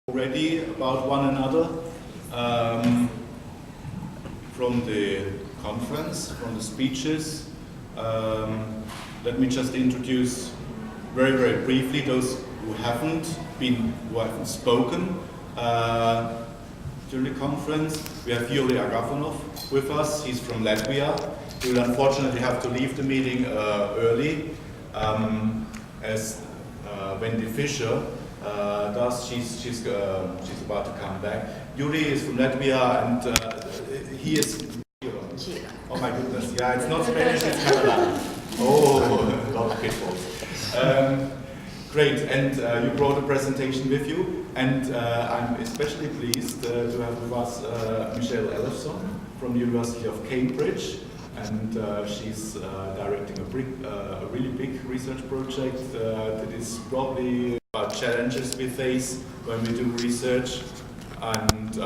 already about one another from the conference, from the speeches. Let me just introduce very briefly those who haven't spoken during the conference. We have Yuri Agafonov with us. He's from Latvia. He will unfortunately have to leave the meeting early, as Wendy Fischer does. She's about to come back. Yuri is from Latvia, and he is. Oh my goodness! Yeah, it's not Spanish, it's Catalan. Oh, a lot of pitfalls. Great, and you brought a presentation with you, and I'm especially pleased to have with us Michelle Ellefson from the University of Cambridge, and she's directing a really big research project that is probably about challenges we face when we do research, and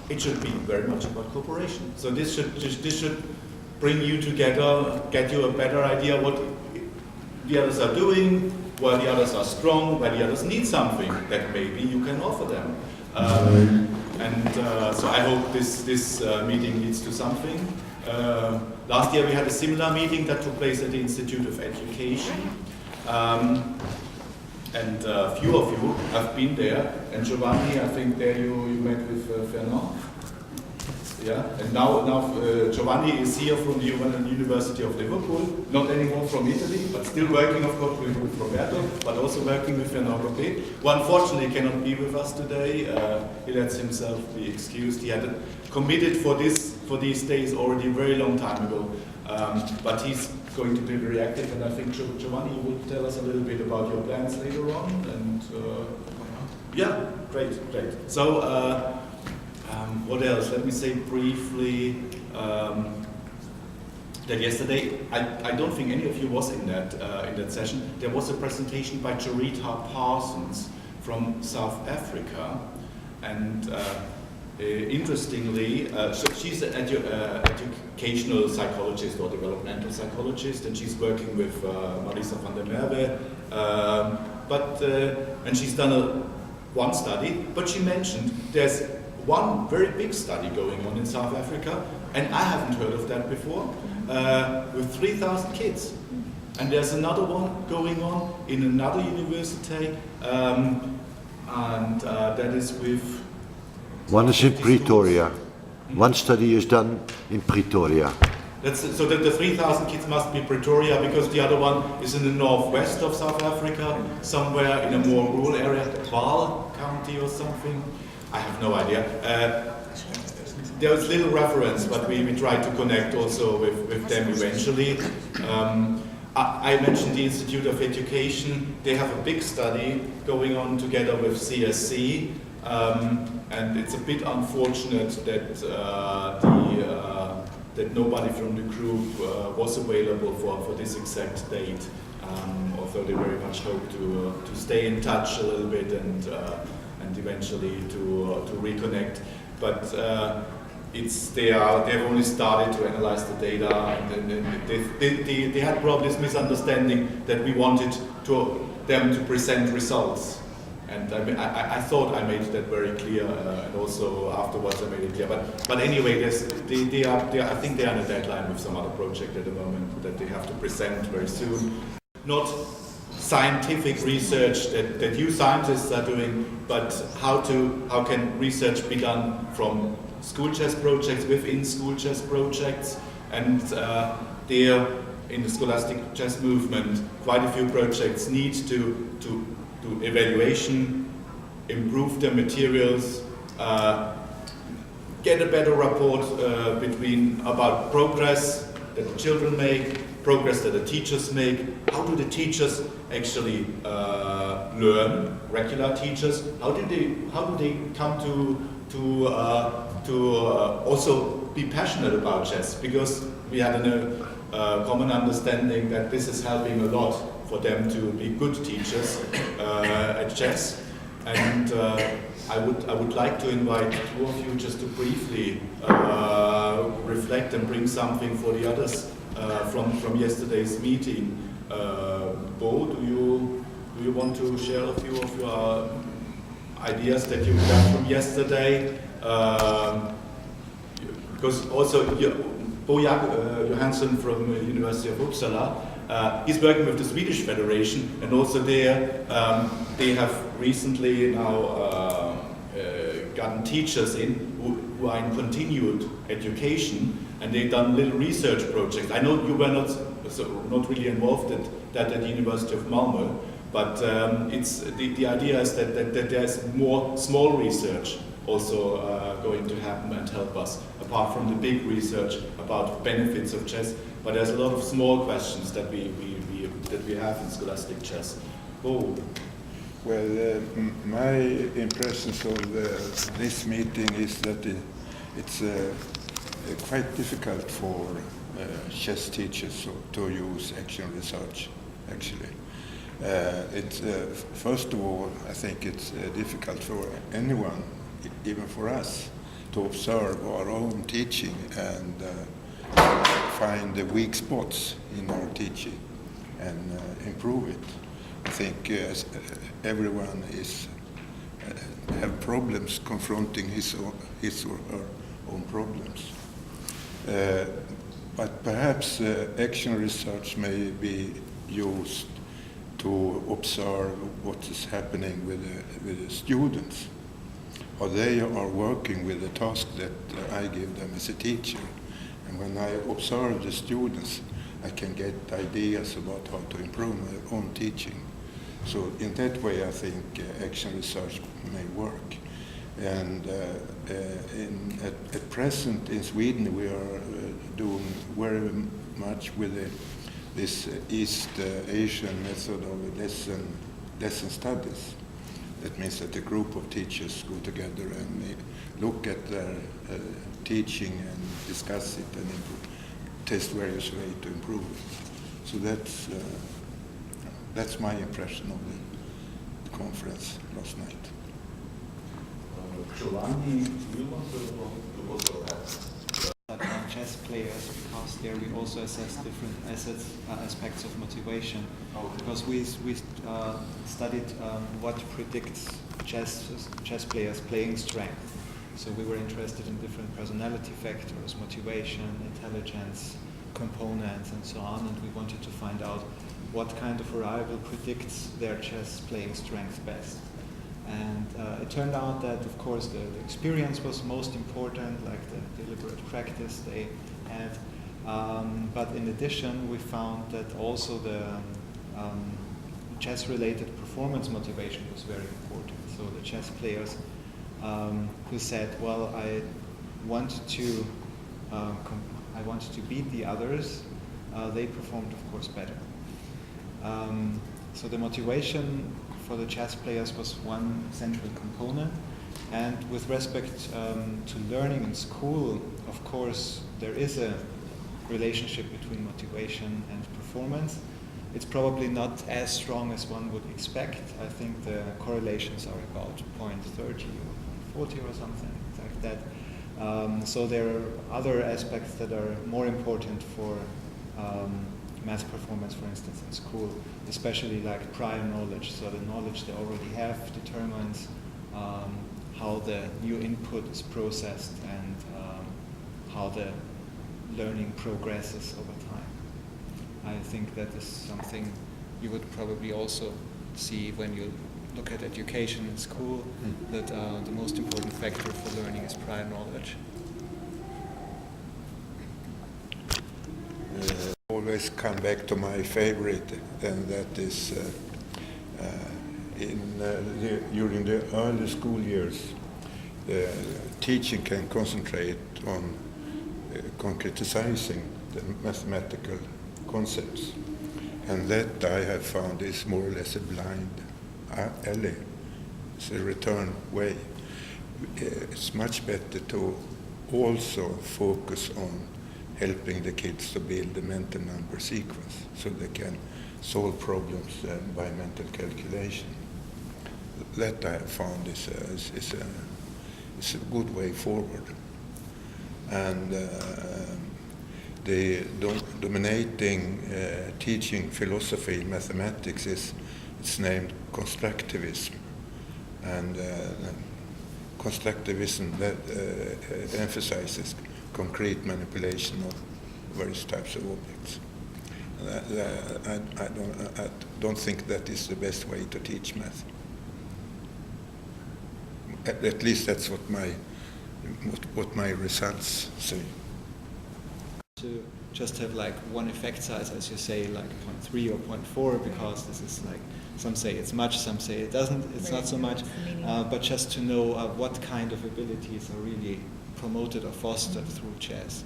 it should be very much about cooperation. So this should bring you together, get you a better idea what the others are doing, where the others are strong, where the others need something that maybe you can offer them. So I hope this meeting leads to something. Last year we had a similar meeting that took place at the Institute of Education. And a few of you have been there. And Giovanni, I think there you met with Fernand. Yeah, and now Giovanni is here from the University of Liverpool, not anymore from Italy, but still working, of course, with Roberto, but also working with Fernand Robé, who unfortunately cannot be with us today. He lets himself be excused. He had committed for these days already a very long time ago, but he's going to be very active, and I think Giovanni, you will tell us a little bit about your plans later on. And yeah, great. So. What else? Let me say briefly that yesterday, I don't think any of you was in that session. There was a presentation by Charita Parsons from South Africa, and interestingly, so she's an educational psychologist or developmental psychologist, and she's working with Marisa van der Merwe, and she's done one study, but she mentioned there's one very big study going on in South Africa, and I haven't heard of that before, with 3,000 kids. And there's another one going on in another university, and that is with... One is in Pretoria. One study is done in Pretoria. So that the 3,000 kids must be Pretoria, because the other one is in the northwest of South Africa, somewhere in a more rural area, Vaal County or something. I have no idea. There's little reference, but we tried to connect also with them eventually. I mentioned the Institute of Education. They have a big study going on together with CSC, and it's a bit unfortunate that that nobody from the group was available for this exact date. Although they very much hope to stay in touch a little bit and eventually to reconnect, but they've only started to analyze the data, and they had probably this misunderstanding that we wanted them to present results, and I thought I made that very clear, and also afterwards I made it clear. But anyway, I think they are on a deadline with some other project at the moment that they have to present very soon. Not scientific research that you scientists are doing, but how can research be done from school chess projects, within school chess projects, and there in the scholastic chess movement, quite a few projects need to do evaluation, improve their materials, get a better rapport about progress that the children make, progress that the teachers make. How do the teachers actually learn? Regular teachers. How do they come to also be passionate about chess? Because we had a common understanding that this is helping a lot for them to be good teachers at chess. And I would like to invite two of you just to briefly reflect and bring something for the others from yesterday's meeting. Bo, do you want to share a few of your ideas that you got from yesterday. Because also Bo Johansson from University of Uppsala, he's working with the Swedish Federation, and also there they have recently now gotten teachers in who are in continued education, and they've done little research projects. I know you were not really involved in that at the University of Malmö, but it's the idea is that there's more small research also going to happen and help us, apart from the big research about benefits of chess. But there's a lot of small questions that we have in scholastic chess. Oh. Well, my impressions of this meeting is that it's quite difficult for chess teachers to use action research, actually. First of all, I think it's difficult for anyone, even for us, to observe our own teaching and find the weak spots in our teaching and improve it. I think everyone have problems confronting his or her own problems. But perhaps action research may be used to observe what is happening with the students, or they are working with the task that I give them as a teacher. And when I observe the students, I can get ideas about how to improve my own teaching. So in that way, I think action research may work. And at present in Sweden, we are doing very much with this East Asian method of lesson studies. That means that a group of teachers go together and look at their teaching and discuss it and test various ways to improve it. So that's my impression of the conference last night. Giovanni, do you want to also add? Chess players, because there we also assess different aspects of motivation. Because we studied what predicts chess players' playing strength. So we were interested in different personality factors, motivation, intelligence, components, and so on. And we wanted to find out what kind of variable predicts their chess playing strength best. And it turned out that, of course, the experience was most important, like the deliberate practice they had. But in addition, we found that also the chess-related performance motivation was very important. So the chess players who said, well, I want to beat the others, they performed, of course, better. So the motivation for the chess players was one central component. And with respect to learning in school, of course, there is a relationship between motivation and performance. It's probably not as strong as one would expect. I think the correlations are about 0.30 or 0.40 or something like that. So there are other aspects that are more important for math performance, for instance, in school, especially like prior knowledge. So the knowledge they already have determines how the new input is processed and how the learning progresses over time. I think that is something you would probably also see when you look at education in school, that the most important factor for learning is prior knowledge. Always come back to my favorite, and that is during the early school years, teaching can concentrate on concretizing the mathematical concepts, and that I have found is more or less a blind alley. It's a return way. It's much better to also focus on helping the kids to build a mental number sequence so they can solve problems by mental calculation. That I have found is a good way forward. And the dominating teaching philosophy in mathematics it's named constructivism. and constructivism that emphasizes concrete manipulation of various types of objects. I don't think that is the best way to teach math. At least that's what my results say. To just have like one effect size, as you say, like 0.3 or 0.4, because this is like, some say it's much, some say it doesn't, it's not so much, but just to know what kind of abilities are really promoted or fostered through chess.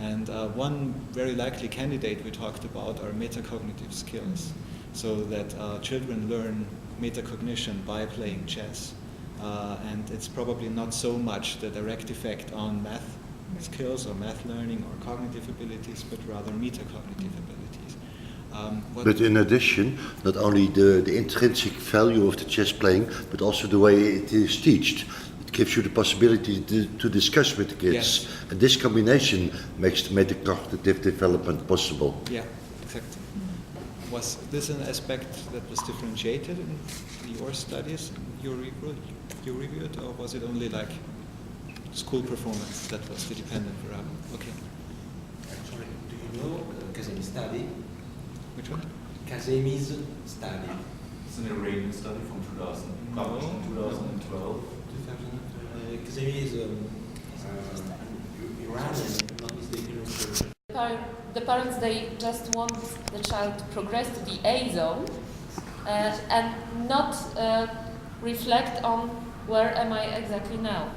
And one very likely candidate we talked about are metacognitive skills, so that children learn metacognition by playing chess. And it's probably not so much the direct effect on math skills or math learning or cognitive abilities, but rather metacognitive abilities. But in addition, not only the intrinsic value of the chess playing, but also the way it is taught. It gives you the possibility to discuss with the kids. Yes. And this combination makes the metacognitive development possible. Yeah, exactly. Was this an aspect that was differentiated in your studies, you reviewed, or was it only like school performance that was the dependent variable? Okay. Actually, do you know Kazemi's study? Which one? Kazemi's study. It's an Iranian study from 2012. Kazemi is Iranian, if not mistaken, researcher. The parents, they just want the child to progress to the A zone and not reflect on where am I exactly now.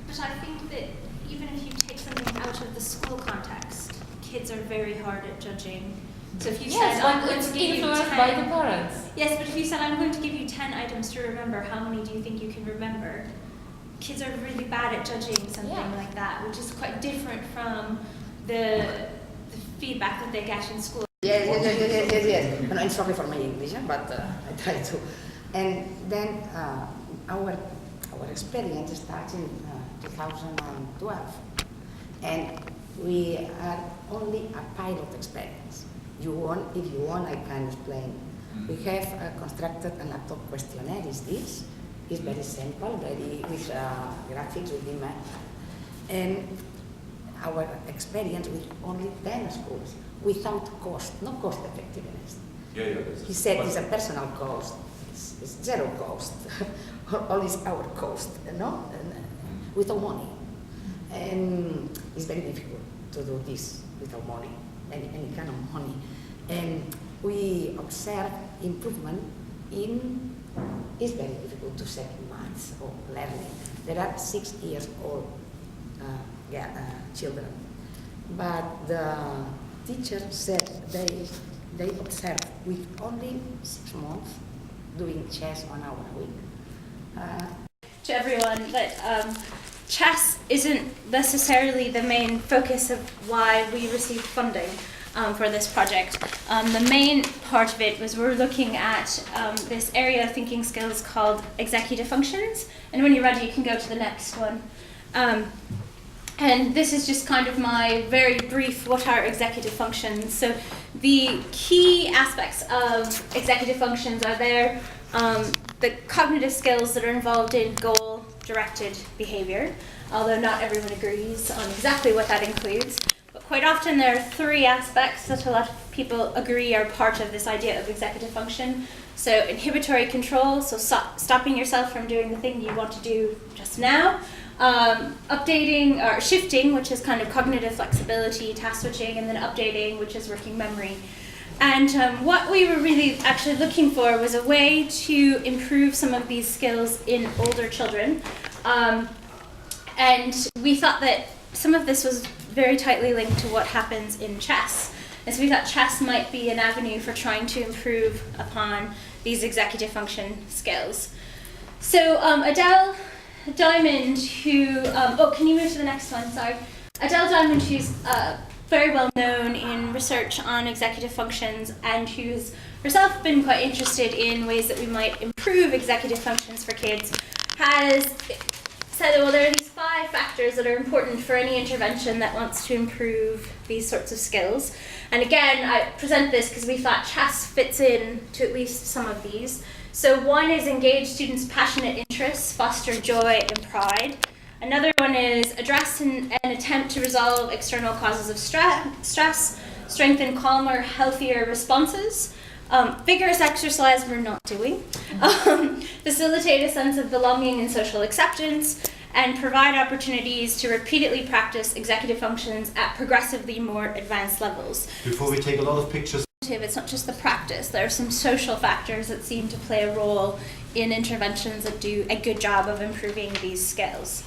But I think that even if you take something out of the school context, kids are very hard at judging. So if you Yes, said, I'm but going it's to give you influenced 10, by the parents. Yes, but if you said, I'm going to give you 10 items to remember, how many do you think you can remember? Kids are really bad at judging something like that, which is quite different from the feedback that they get in school. Yes. No, I'm sorry for my English, but I try to. And then our experience starts in 2012, and we are only a pilot experience. If you want, I can explain. We have constructed a laptop questionnaire. This is very simple, with graphics, with images, and our experience with only 10 schools, without cost, no cost effectiveness. He said it's a personal cost, it's zero cost, all is our cost, without money. And it's very difficult to do this without money, any kind of money. And we observe improvement it's very difficult to say maths or learning. There are 6 years old children, but the teacher said they observed with only 6 months doing chess 1 hour a week. To everyone that chess isn't necessarily the main focus of why we received funding for this project. The main part of it was we're looking at this area of thinking skills called executive functions, and when you're ready you can go to the next one. And this is just kind of my very brief what are executive functions. So the key aspects of executive functions are the cognitive skills that are involved in goal-directed behavior, although not everyone agrees on exactly what that includes. But quite often there are 3 aspects that a lot of people agree are part of this idea of executive function. So inhibitory control, so stopping yourself from doing the thing you want to do just now. Updating or shifting, which is kind of cognitive flexibility, task switching, and then updating, which is working memory. And what we were really actually looking for was a way to improve some of these skills in older children. And we thought that some of this was very tightly linked to what happens in chess. And so we thought chess might be an avenue for trying to improve upon these executive function skills. So Adele Diamond, who, can you move to the next one, sorry. Adele Diamond, who's very well known in research on executive functions and who's herself been quite interested in ways that we might improve executive functions for kids, has said, well, there are these 5 factors that are important for any intervention that wants to improve these sorts of skills. And again, I present this because we thought chess fits in to at least some of these. So one is engage students' passionate interests, foster joy and pride. Another one is address and attempt to resolve external causes of stress, strengthen calmer, healthier responses. Vigorous exercise we're not doing. Facilitate a sense of belonging and social acceptance, and provide opportunities to repeatedly practice executive functions at progressively more advanced levels. Before we take a lot of pictures. It's not just the practice, there are some social factors that seem to play a role in interventions that do a good job of improving these skills.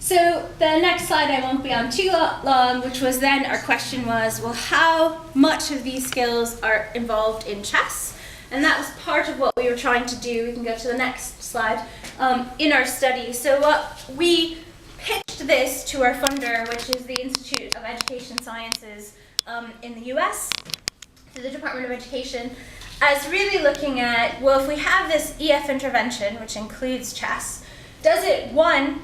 So the next slide I won't be on too long, which was then our question was, well, how much of these skills are involved in chess? And that was part of what we were trying to do. We can go to the next slide, in our study. So what we pitched this to our funder, which is the Institute of Education Sciences in the US, to the Department of Education, as really looking at, well, if we have this EF intervention, which includes chess, does it, one,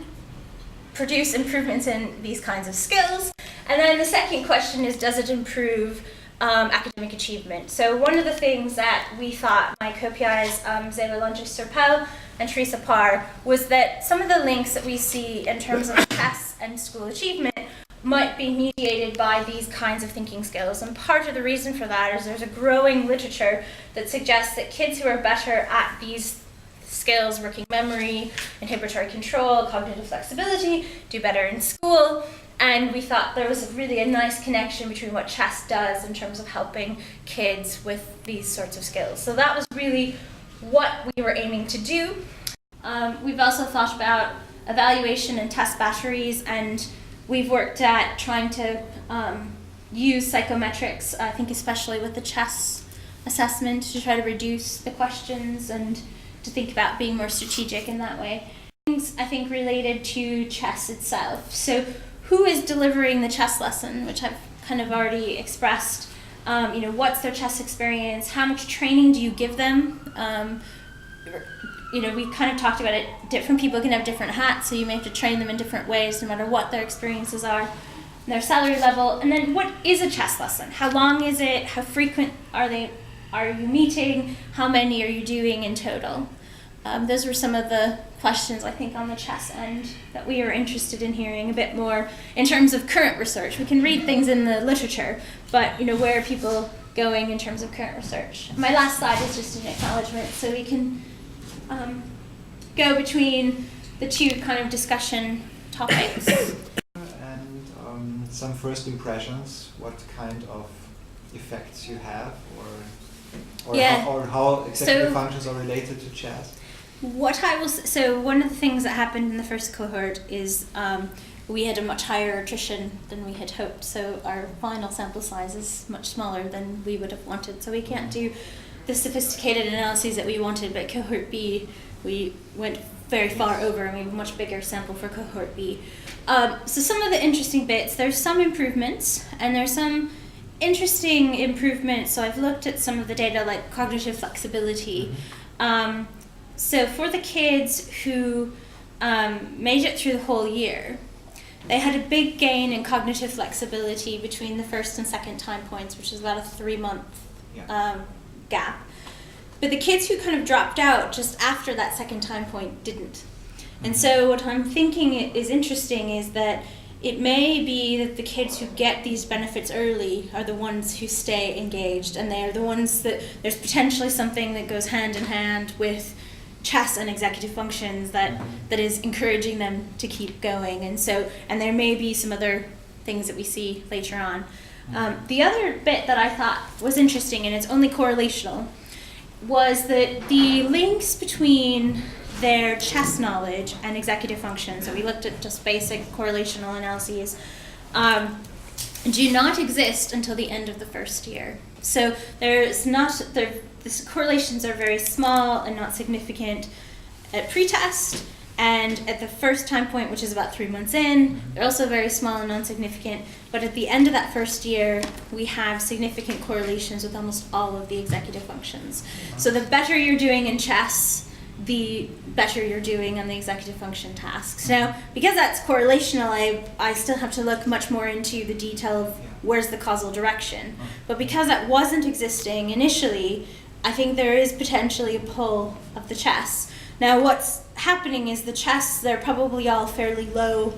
produce improvements in these kinds of skills? And then the second question is, does it improve academic achievement? So one of the things that we thought, my co-PIs, Zela Longes-Serpel and Teresa Parr, was that some of the links that we see in terms of chess and school achievement might be mediated by these kinds of thinking skills. And part of the reason for that is there's a growing literature that suggests that kids who are better at these skills, working memory, inhibitory control, cognitive flexibility, do better in school. And we thought there was really a nice connection between what chess does in terms of helping kids with these sorts of skills. So that was really what we were aiming to do. We've also thought about evaluation and test batteries, and we've worked at trying to use psychometrics, I think especially with the chess assessment, to try to reduce the questions and to think about being more strategic in that way. Things, I think, related to chess itself. So who is delivering the chess lesson, which I've kind of already expressed. What's their chess experience? How much training do you give them? We kind of talked about it. Different people can have different hats, so you may have to train them in different ways no matter what their experiences are, their salary level. And then what is a chess lesson? How long is it? How frequent are you meeting? How many are you doing in total? Those were some of the questions, I think, on the chess end that we were interested in hearing a bit more in terms of current research. We can read things in the literature, but where are people going in terms of current research? My last slide is just an acknowledgement, so we can go between the two kind of discussion topics. And some first impressions, what kind of effects you have, or how executive functions are related to chess. So one of the things that happened in the first cohort is we had a much higher attrition than we had hoped, so our final sample size is much smaller than we would have wanted, so we can't do the sophisticated analyses that we wanted. But cohort B, we went very far over, and we have a much bigger sample for cohort B. So some of the interesting bits, there's some improvements, and there's some interesting improvements. So I've looked at some of the data, like cognitive flexibility. So for the kids who made it through the whole year, they had a big gain in cognitive flexibility between the first and second time points, which is about a 3-month gap. But the kids who kind of dropped out just after that second time point didn't. And so what I'm thinking is interesting is that it may be that the kids who get these benefits early are the ones who stay engaged, and they are the ones that there's potentially something that goes hand in hand with chess and executive functions that is encouraging them to keep going. And there may be some other things that we see later on. The other bit that I thought was interesting, and it's only correlational, was that the links between their chess knowledge and executive function, so we looked at just basic correlational analyses, do not exist until the end of the first year. So the correlations are very small and not significant at pretest, and at the first time point, which is about 3 months in, they're also very small and non-significant. But at the end of that first year, we have significant correlations with almost all of the executive functions. So the better you're doing in chess, the better you're doing on the executive function tasks. Now, because that's correlational, I still have to look much more into the detail of where's the causal direction. But because that wasn't existing initially, I think there is potentially a pull of the chess. Now what's happening is the chess, they're probably all fairly low,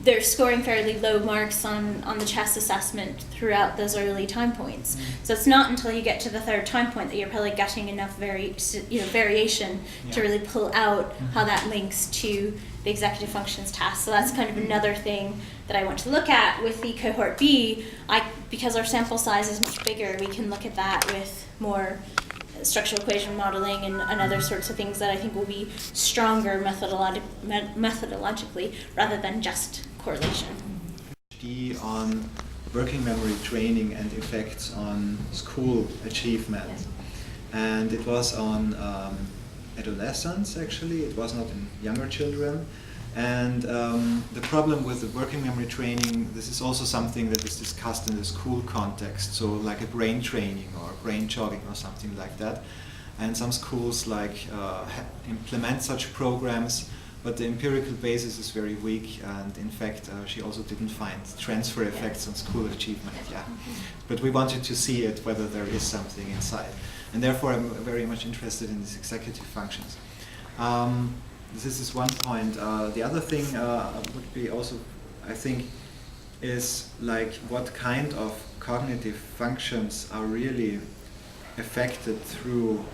they're scoring fairly low marks on the chess assessment throughout those early time points. So it's not until you get to the third time point that you're probably getting enough variation to really pull out how that links to the executive functions task. So that's kind of another thing that I want to look at with the cohort B. Because our sample size is much bigger, we can look at that with more structural equation modeling and other sorts of things that I think will be stronger methodologically rather than just correlation. On working memory training and effects on school achievement. And it was on adolescents, actually. It was not in younger children. And the problem with the working memory training, this is also something that is discussed in the school context, so like a brain training or brain jogging or something like that. And some schools implement such programs, but the empirical basis is very weak, and in fact she also didn't find transfer effects on school achievement. But we wanted to see it, whether there is something inside. And therefore I'm very much interested in these executive functions. This is one point. The other thing would be also, I think, is like what kind of cognitive functions are really affected through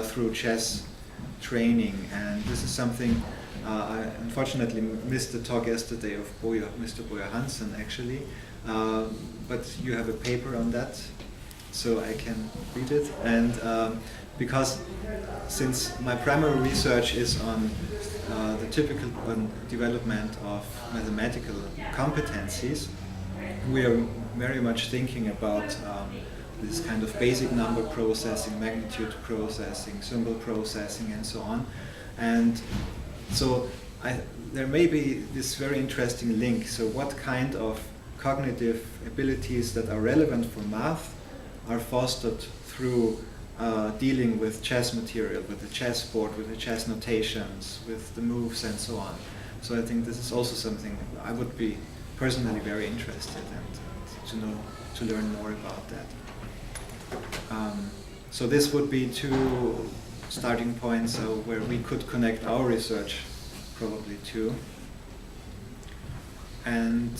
through chess training. And this is something I unfortunately missed the talk yesterday of Mr. Boyer Hansen, actually. But you have a paper on that, so I can read it. And because since my primary research is on the typical development of mathematical competencies, we are very much thinking about this kind of basic number processing, magnitude processing, symbol processing, and so on. And so there may be this very interesting link. So what kind of cognitive abilities that are relevant for math are fostered through dealing with chess material, with the chessboard, with the chess notations, with the moves, and so on. So I think this is also something I would be personally very interested in to learn more about that. So this would be two starting points where we could connect our research probably to. And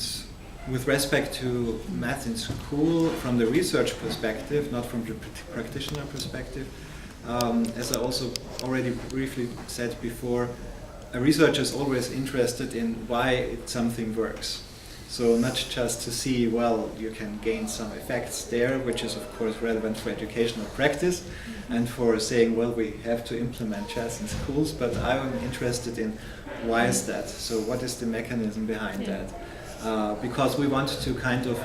with respect to math in school, from the research perspective, not from the practitioner perspective, as I also already briefly said before, a researcher is always interested in why something works. So not just to see, well, you can gain some effects there, which is of course relevant for educational practice and for saying, well, we have to implement chess in schools, but I'm interested in why is that? So what is the mechanism behind that? Because we want to kind of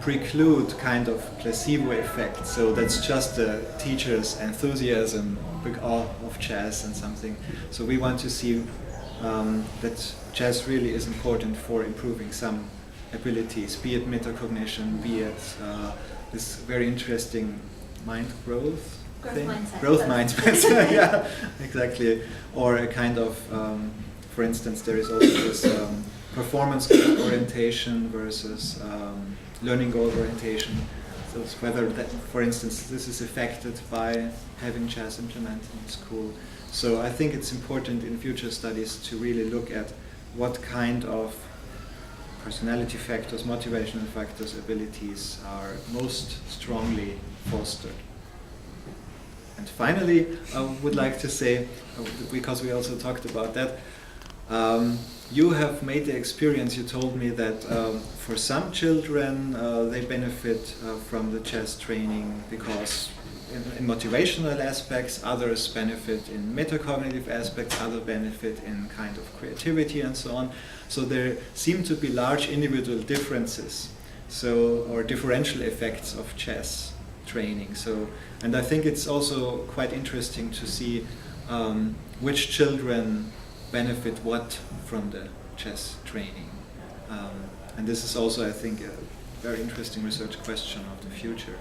preclude kind of placebo effect. So that's just the teacher's enthusiasm of chess and something. So we want to see that chess really is important for improving some abilities, be it metacognition, be it this very interesting mind growth thing. Growth mindset. Yeah, exactly. Or a kind of, for instance, there is also this performance goal orientation versus learning goal orientation. So it's whether that, for instance, this is affected by having chess implemented in school. So I think it's important in future studies to really look at what kind of personality factors, motivational factors, abilities are most strongly fostered. And finally, I would like to say, because we also talked about that, you have made the experience, you told me that for some children they benefit from the chess training because in motivational aspects, others benefit in metacognitive aspects, others benefit in kind of creativity and so on. So there seem to be large individual differences, or differential effects of chess training. And I think it's also quite interesting to see which children benefit what from the chess training. And this is also, I think, a very interesting research question of the future.